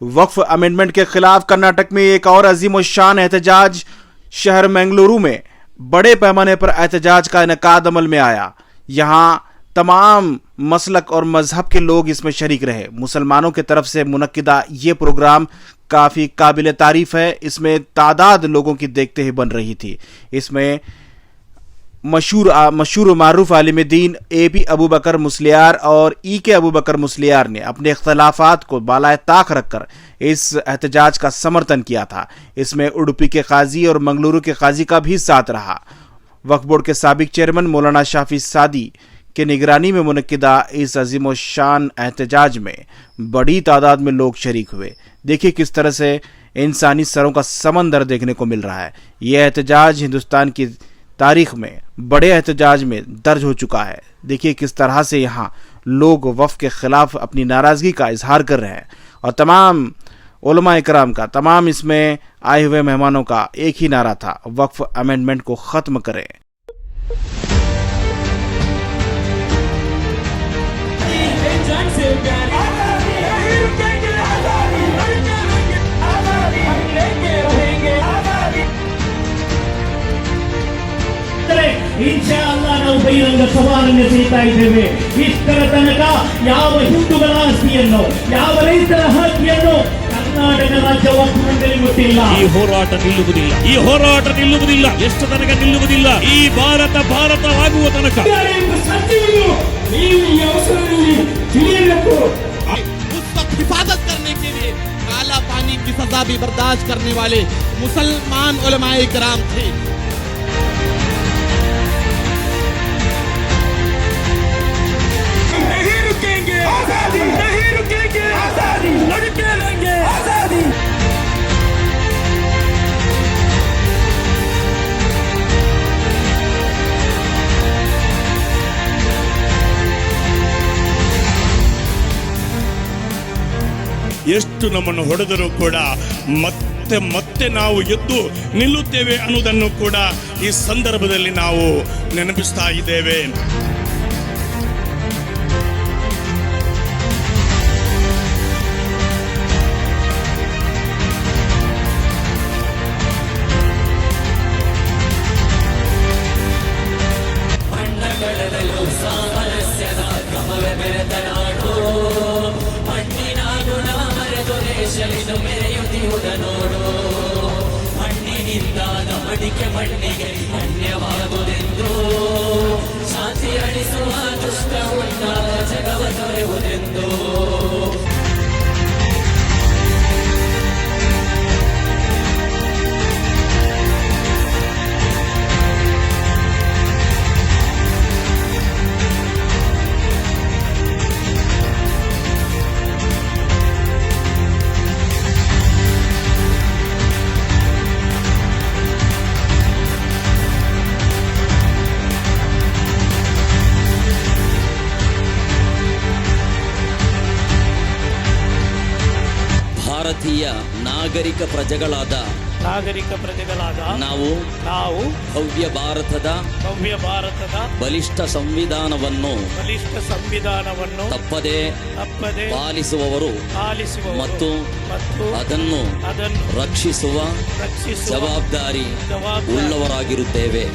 वक्फ amendment के खिलाफ कर्नाटक में एक और अजीम शान एहतजाज। शहर मंगलुरु में बड़े पैमाने पर एहतजाज का इनेकाद अमल में आया। यहां तमाम मसलक और मजहब के लोग इसमें शरीक रहे। मुसलमानों की तरफ से मुनक्किदा ये प्रोग्राम काफ़ी काबिल तारीफ है। इसमें तादाद लोगों की देखते ही बन रही थी। इसमें मशहूर मारूफ आलिम दीन A.P. अबू बकर मुस्लियार और E.K. अबू बकर मुस्लियार ने अपने इख्तलाफात को बालाए ताक रखकर इस एहतजाज का समर्थन किया था। इसमें उडुपी के काजी और मंगलुरु के काजी का भी साथ रहा। वक्फ बोर्ड के साबिक चेयरमैन मौलाना शाफी सादी के निगरानी में मुनक्किदा इस अजीम शान एहतजाज में बड़ी तादाद में लोग शरीक हुए। देखिए किस तरह से इंसानी सरों का समंदर देखने को मिल रहा है। यह एहतजाज हिंदुस्तान की तारीख में बड़े एहतजाज में दर्ज हो चुका है। देखिए किस तरह से यहाँ लोग वक्फ के खिलाफ अपनी नाराज़गी का इजहार कर रहे हैं और तमाम उलमा इकराम का, तमाम इसमें आए हुए मेहमानों का एक ही नारा था, वक्फ अमेंडमेंट को ख़त्म करें। ಇನ್ಶಾಅಲ್ಲಾಹ್ ನಾವು ಬಹಿರಂಗ ಸವಾಲನ್ನು செய்ತಾ ಇದ್ದೇವೆ. ಇಷ್ಟರ ತನಕ ಯಾವ ಹಿಂದೂಗಳ ಆಸ್ತಿಯನ್ನು, ಯಾವ ರೈತರ ಹಕ್ಕಿಯನ್ನು ಕರ್ನಾಟಕ ರಾಜ್ಯ ವಕ್ಫ್ ಮಂಡಳಿ ಮುಟ್ಟಿಲ್ಲ. ಈ ಹೋರಾಟ ನಿಲ್ಲುವುದಿಲ್ಲ. ಎಷ್ಟು ತನಕ ನಿಲ್ಲುವುದಿಲ್ಲ? ಈ ಭಾರತವಾಗುವ ತನಕ ನೀವು ಈ ಅವಸರದಲ್ಲಿ ತಿಳಿಯಬೇಕು. उस वक्त हिफाजत करने के लिए काला पानी की सजा भी बर्दाश्त करने वाले मुसलमान उलमाए किराम थे। ಎಷ್ಟು ನಮ್ಮನ್ನು ಹೊಡೆದರೂ ಕೂಡ ಮತ್ತೆ ನಾವು ಎದ್ದು ನಿಲ್ಲುತ್ತೇವೆ ಅನ್ನೋದನ್ನು ಕೂಡ ಈ ಸಂದರ್ಭದಲ್ಲಿ ನಾವು ನೆನಪಿಸ್ತಾ ಇದ್ದೇವೆ. ಮಡಿಕೆ ಮಣ್ಣಿಗೆ ಧನ್ಯವಾಗುವುದೆಂದು, ಶಾಂತಿ ಅಳಿಸುವ ದುಷ್ಟ ಉಂಟಾದ ಜಗವ ತೊರೆಯುವುದೆಂದು. ಭಾರತೀಯ ನಾಗರಿಕ ಪ್ರಜೆಗಳಾದ ನಾವು ಭವ್ಯ ಭಾರತದ ಬಲಿಷ್ಠ ಸಂವಿಧಾನವನ್ನು ತಪ್ಪದೆ ಪಾಲಿಸುವವರು ಮತ್ತು ಅದನ್ನು ರಕ್ಷಿಸುವ ಜವಾಬ್ದಾರಿ ಉಳ್ಳವರಾಗಿರುತ್ತೇವೆ.